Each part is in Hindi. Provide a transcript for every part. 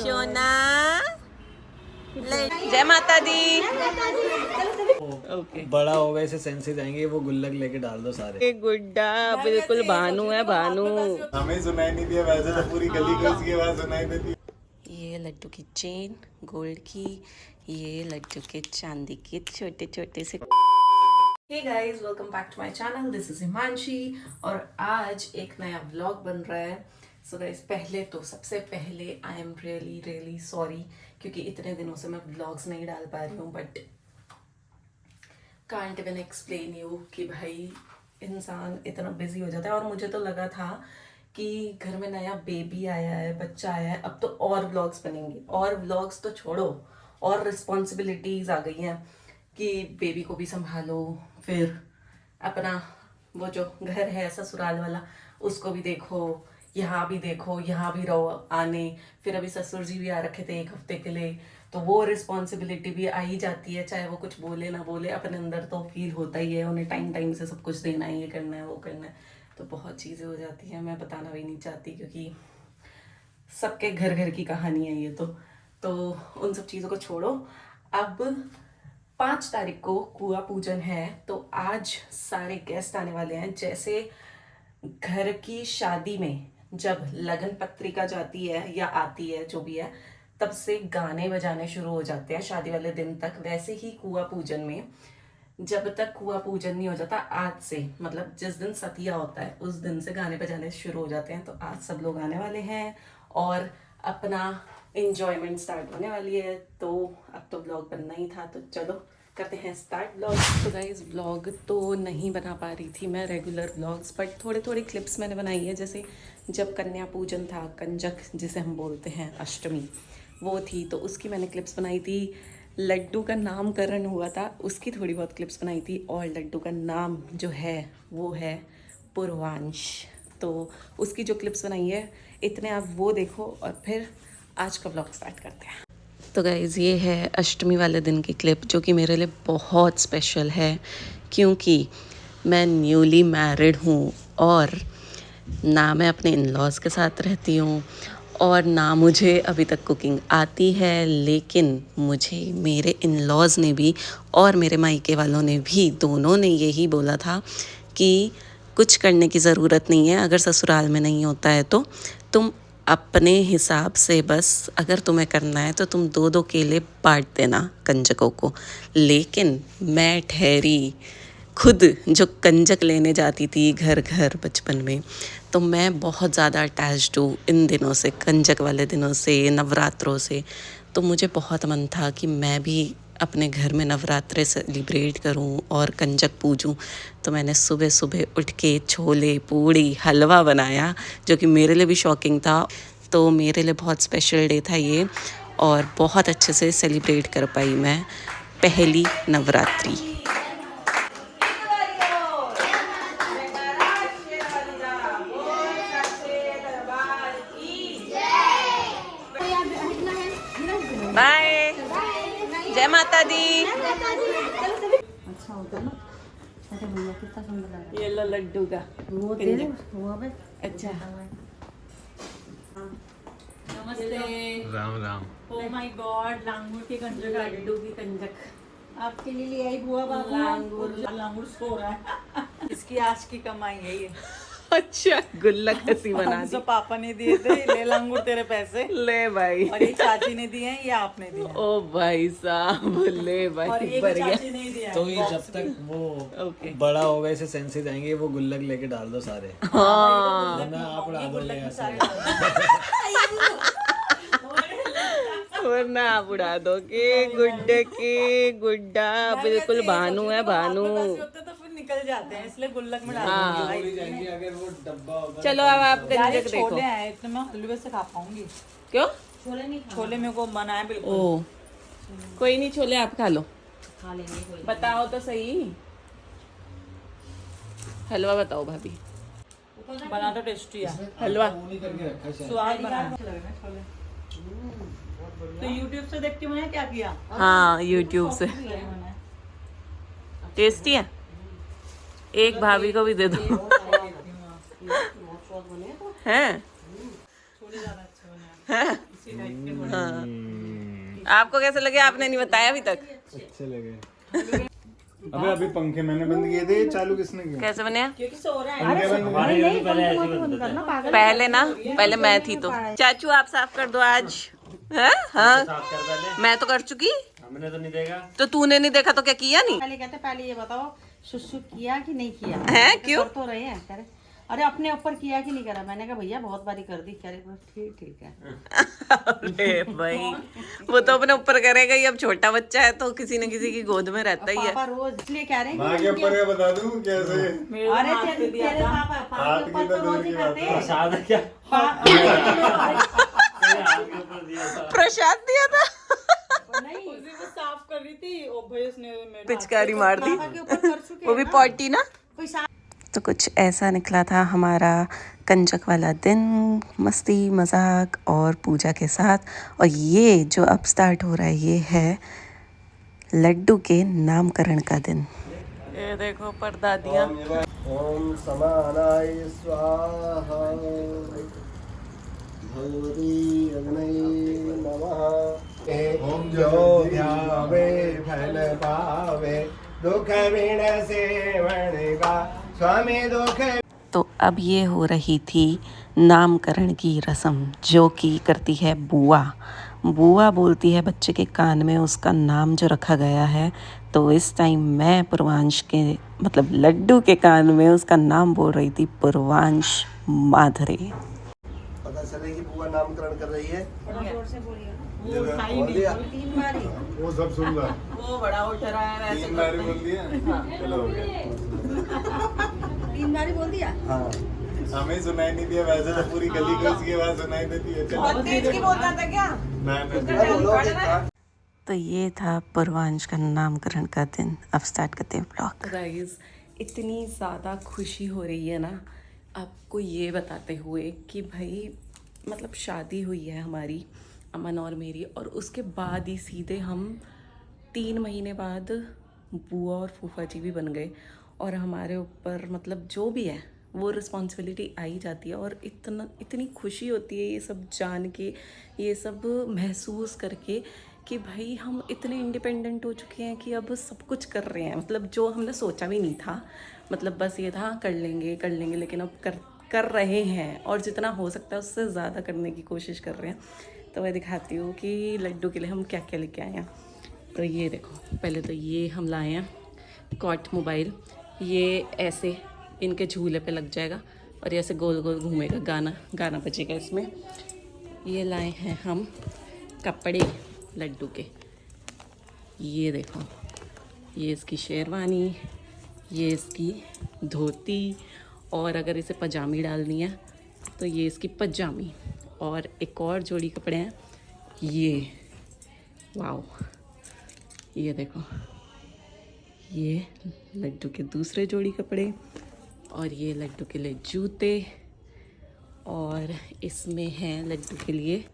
सोना जय माता दी। ओके बड़ा होगा इसे सेंसेस आएंगे, वो गुल्लक लेके डाल दो सारे। गुड्डा बिल्कुल भानु है, भानु। हमें सुनाई नहीं दिया, वैसे तो पूरी गली को इसकी आवाज सुनाई देती। ये लड्डू की चेन गोल्ड की, ये लड्डू के चांदी के छोटे छोटे से। Hey guys, welcome back to my channel. This is Himanshi और आज एक नया व्लॉग बन रहा है। So guys, सबसे पहले आई एम रियली सॉरी क्योंकि इतने दिनों से मैं व्लॉग्स नहीं डाल पा रही हूँ, but can't even explain you कि भाई इंसान इतना बिजी हो जाता है। और मुझे तो लगा था कि घर में नया बेबी आया है, बच्चा आया है, अब तो और व्लॉग्स बनेंगे। और व्लॉग्स तो छोड़ो, और रिस्पॉन्सिबिलिटीज आ गई हैं कि बेबी को भी संभालो, फिर अपना वो जो घर है ससुराल वाला उसको भी देखो, यहाँ भी देखो, यहाँ भी रहो आने। फिर अभी ससुर जी भी आ रखे थे 1 हफ्ते के लिए, तो वो रिस्पॉन्सिबिलिटी भी आ ही जाती है, चाहे वो कुछ बोले ना बोले, अपने अंदर तो फील होता ही है। उन्हें टाइम से सब कुछ देना है, ये करना है वो करना है, तो बहुत चीज़ें हो जाती हैं। मैं बताना भी नहीं चाहती क्योंकि सबके घर की कहानी है ये तो उन सब चीज़ों को छोड़ो। अब 5 तारीख को कुआं पूजन है, तो आज सारे गेस्ट आने वाले हैं। जैसे घर की शादी में जब लगन पत्रिका जाती है या आती है जो भी है, तब से गाने बजाने शुरू हो जाते हैं शादी वाले दिन तक। वैसे ही कुआं पूजन में जब तक कुआं पूजन नहीं हो जाता, आज से मतलब जिस दिन सतिया होता है उस दिन से गाने बजाने शुरू हो जाते हैं। तो आज सब लोग आने वाले हैं और अपना एंजॉयमेंट स्टार्ट होने वाली है। तो अब तो व्लॉग बनना ही था, तो चलो करते हैं स्टार्ट व्लॉग। तो गाइस, व्लॉग तो नहीं बना पा रही थी मैं रेगुलर व्लॉग्स, बट थोड़े क्लिप्स मैंने बनाई है। जैसे जब कन्या पूजन था, कंजक जिसे हम बोलते हैं, अष्टमी वो थी, तो उसकी मैंने क्लिप्स बनाई थी। लड्डू का नामकरण हुआ था, उसकी थोड़ी बहुत क्लिप्स बनाई थी। और लड्डू का नाम जो है वो है पूर्वांश, तो उसकी जो क्लिप्स बनाई है, इतने आप वो देखो और फिर आज का व्लॉग स्टार्ट करते हैं। तो गाइज़, ये है अष्टमी वाले दिन की क्लिप, जो कि मेरे लिए बहुत स्पेशल है क्योंकि मैं न्यूली मैरिड हूँ और ना मैं अपने इन-लॉज़ के साथ रहती हूँ और ना मुझे अभी तक कुकिंग आती है। लेकिन मुझे मेरे इन-लॉज़ ने भी और मेरे मायके वालों ने भी, दोनों ने यही बोला था कि कुछ करने की ज़रूरत नहीं है। अगर ससुराल में नहीं होता है तो तुम अपने हिसाब से, बस अगर तुम्हें करना है तो तुम 2-2 केले बांट देना कंजकों को। लेकिन मैं ठहरी खुद जो कंजक लेने जाती थी घर बचपन में, तो मैं बहुत ज़्यादा अटैच्ड हूँ इन दिनों से, कंजक वाले दिनों से, नवरात्रों से। तो मुझे बहुत मन था कि मैं भी अपने घर में नवरात्रे सेलिब्रेट करूं और कंजक पूजूं। तो मैंने सुबह उठ के छोले, पूड़ी, हलवा बनाया, जो कि मेरे लिए भी शॉकिंग था। तो मेरे लिए बहुत स्पेशल डे था ये, और बहुत अच्छे से सेलिब्रेट कर पाई मैं पहली नवरात्रि। बाय, जय माता दी। अच्छा होता ना, अरे भैया कितना सुंदर लग रहा है। ये लो लड्डू का वो दे दो, वो अब अच्छा। नमस्ते। Ram oh my God, langur के कंजक आ गए। लड्डू की कंजक आपके लिए ले आई बुआ बाबू। लांगुर सो रहा है। इसकी आज की कमाई है ये। अच्छा, गुल्लक ऐसी बना दी। हमसे पापा ने दिए थे, ले लांगुर तेरे पैसे। ले भाई, और ये चाची ने दिए हैं, ये आपने दिए हैं। ओ भाई साहब, ले और भाई, ये भी बढ़िया। चाची ने दिया है। तो ये जब तक वो ओके। बड़ा होगा इसे सेंसेस आएंगे, वो गुल्लक लेके डाल दो सारे। हाँ, वरना आप उड़ा दो ले ऐसे। वरना आप उड़ा दोगे। गुड्डे के गुड्डा बिल्कुल भानु है, भानु। तो फिर निकल जाते हैं, इसलिए गुल्लक में डाल हाँ। दूंगी उड़ी जाएंगी अगर वो डब्बा होगा। चलो अब आप यार, ये कंजक देखो। छोले आए, इतने मैं हलवे से खा पाऊंगी। क्यों? छोले मेरे को बनाए बिल्कुल। ओ, कोई नहीं, छोले आप खा लो। खा लेंगे कोई। बताओ तो सही, हलवा बताओ भाभी। बना तो टेस्टी है, हलवा वो नहीं करके रखा शायद। स्वाद बना। तो YouTube से देख के मैंने क्या किया, हाँ, YouTube से। मैंने टेस्टी है, एक भाभी को भी दे दो। हैं? छोले ज्यादा अच्छे बने हैं। हैं? हाँ। आपको कैसे लगे? आपने नहीं बताया अभी तक। अच्छे लगे। अबे अभी पंखे मैंने बंद किए थे, चालू किसने किया? कैसे बने? क्योंकि सो रहा है। पहले ना, पहले मैं थी तो। चाचू आप साफ कर दो आज। है? हाँ मैं तो कर चुकी। हमने तो नहीं देखा। तो तूने नहीं देखा तो क्या किया नहीं? पहले कहते पहले ये बताओ सुसु किया कि नहीं किया है क्यों? कर तो रहे हैं कह रहे अरे अपने ऊपर किया कि नहीं करा। मैंने कहा भैया बहुत बारी कर दी। कह रहे बस ठीक है। अरे भाई वो तो अपने ऊपर करेगा ही। अब छोटा बच्चा है तो किसी न किसी की गोद में रहता ही है। पापा रोज इसलिए कह रहे हैं माँ के ऊपर का बता दूं कैसे? अरे तेरे पापा के ऊपर तो रोज ही करते हैं। प्रसाद क्या? प्रसाद दिया था। नहीं वो साफ कर रही थी और भाई उसने मेरे पिचकारी मार दी। पापा के ऊपर कर चुके वो भी पॉटी ना। कोई सा तो कुछ ऐसा निकला था हमारा कंजक वाला दिन, मस्ती मजाक और पूजा के साथ। और ये जो अब स्टार्ट हो रहा है ये है लड्डू के नामकरण का दिन। ये देखो परदादियाँ। ओम समानाय स्वाहा भगवती अग्नये नमः। ओम जो ध्यावे फल पावे दुख बिन सेवन का स्वामी दुख। तो अब ये हो रही थी नामकरण की रस्म जो कि करती है बुआ। बुआ बोलती है बच्चे के कान में उसका नाम जो रखा गया है। तो इस टाइम मैं पूर्वांश के मतलब लड्डू के कान में उसका नाम बोल रही थी पूर्वांश माधुरी। पता चले कि बुआ नामकरण कर रही है। जोर से बोलिए। बोल दिया। 3 बारी वो सब सुन रहा। वो बड़ा उठ रहा है 3 बार बोल दिया। चलो हो गया। 3 बारी बोल दिया। हाँ हमें सुनाई नहीं दिया, वैसे तो पूरी गली को इसकी आवाज सुनाई देती है। चलो तेज की बोलता था क्या? मैं तो ये था पूर्वांश का नामकरण का दिन। अब स्टार्ट करते हैं ब्लॉग। गाइस इतनी ज़्यादा खुशी हो रही है ना आपको ये बताते हुए कि भाई मतलब शादी हुई है हमारी अमन और मेरी, और उसके बाद ही सीधे हम 3 महीने बाद बुआ और फूफा जी भी बन गए। और हमारे ऊपर मतलब जो भी है वो रिस्पॉन्सिबिलिटी आई जाती है। और इतनी खुशी होती है ये सब जान के, ये सब महसूस करके कि भाई हम इतने इंडिपेंडेंट हो चुके हैं कि अब सब कुछ कर रहे हैं। मतलब जो हमने सोचा भी नहीं था, मतलब बस ये था कर लेंगे लेकिन अब कर रहे हैं। और जितना हो सकता है उससे ज़्यादा करने की कोशिश कर रहे हैं। तो मैं दिखाती हूँ कि लड्डू के लिए हम क्या क्या लेके आए हैं। तो ये देखो, पहले तो ये हम लाए हैं कॉट मोबाइल। ये ऐसे इनके झूले पे लग जाएगा और ये ऐसे गोल गोल घूमेगा, गाना बजेगा इसमें। ये लाए हैं हम कपड़े लड्डू के। ये देखो, ये इसकी शेरवानी, ये इसकी धोती, और अगर इसे पजामी डालनी है तो ये इसकी पजामी। और एक और जोड़ी कपड़े हैं ये, वाओ, ये देखो, ये लड्डू के दूसरे जोड़ी कपड़े। और ये लड्डू के लिए जूते। और इसमें है लड्डू के लिए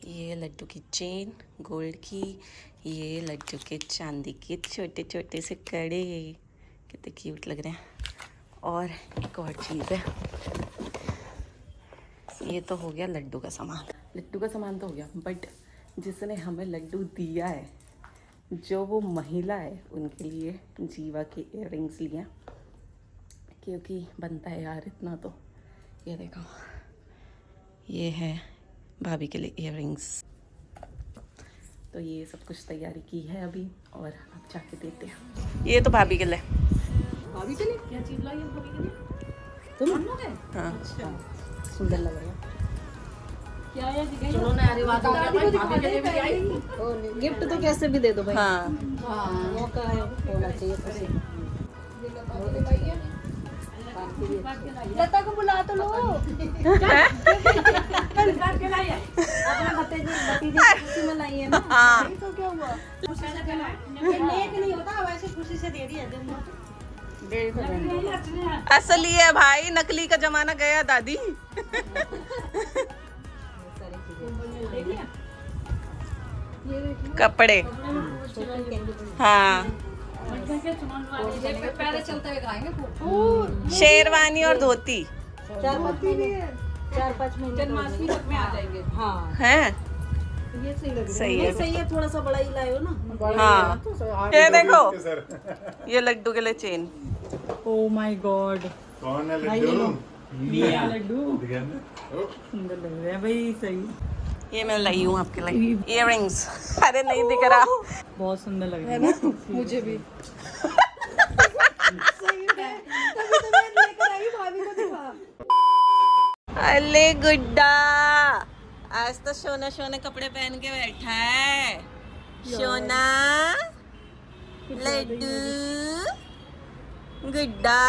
ये लड्डू की चेन गोल्ड की, ये लड्डू के चांदी के छोटे छोटे से कड़े, कितने क्यूट लग रहे हैं। और एक और चीज़ है, ये तो हो गया लड्डू का सामान तो हो गया। बट जिसने हमें लड्डू दिया है, जो वो महिला है, उनके लिए जीवा के इयररिंग्स लिए हैं, क्योंकि बनता है यार इतना। तो ये देखो, ये है भाभी के लिए इयररिंग्स। तो ये सब कुछ तैयारी की है अभी, और अब जाके देते हैं। ये तो भाभी के लिए। भाभी के लिए क्या चीज लाई है? भाभी के लिए तुम लोग है? हाँ सुंदर लग रहा है। क्या है जी? सुनो ना, अरे बात हो गया भाई, भाभी के लिए भी आई। गिफ्ट तो कैसे भी दे दो भाई। हाँ मौका है, होना चाहिए खुशी। लता को बुला तो लो। अपना भतीजे खुशी में लाई है ना। तो क्या हुआ? नेक नहीं होता, वैसे खुशी से दे दिया। असली है भाई, नकली का जमाना गया दादी। कपड़े, हाँ, पहले चलते हुए खाएंगे। शेरवानी और धोती 4-5 महीने जन्माष्टमी तक में आ जाएंगे। हाँ हैं। ये सही लग रहा है। सही है। नहीं, सही है, थोड़ा सा बड़ा ही लाए हो ना। हाँ ये देखो सर ये लड्डू के लिए चेन। ओ माय गॉड, कौन है लड्डू? लड्डू दिखाना। ओ, सुंदर लग रहा है भाई, सही, ये मैं लाई हूँ आपके लिए इयररिंग्स। अरे नहीं दिख रहा। बहुत सुंदर लग रहा है। मुझे भी सही है, तभी तो मैं लेकर आई भाभी को दिखा। अले गुड्डा आज तो सोना सोना कपड़े पहन के बैठा है। सोना लड्डू गुड्डा।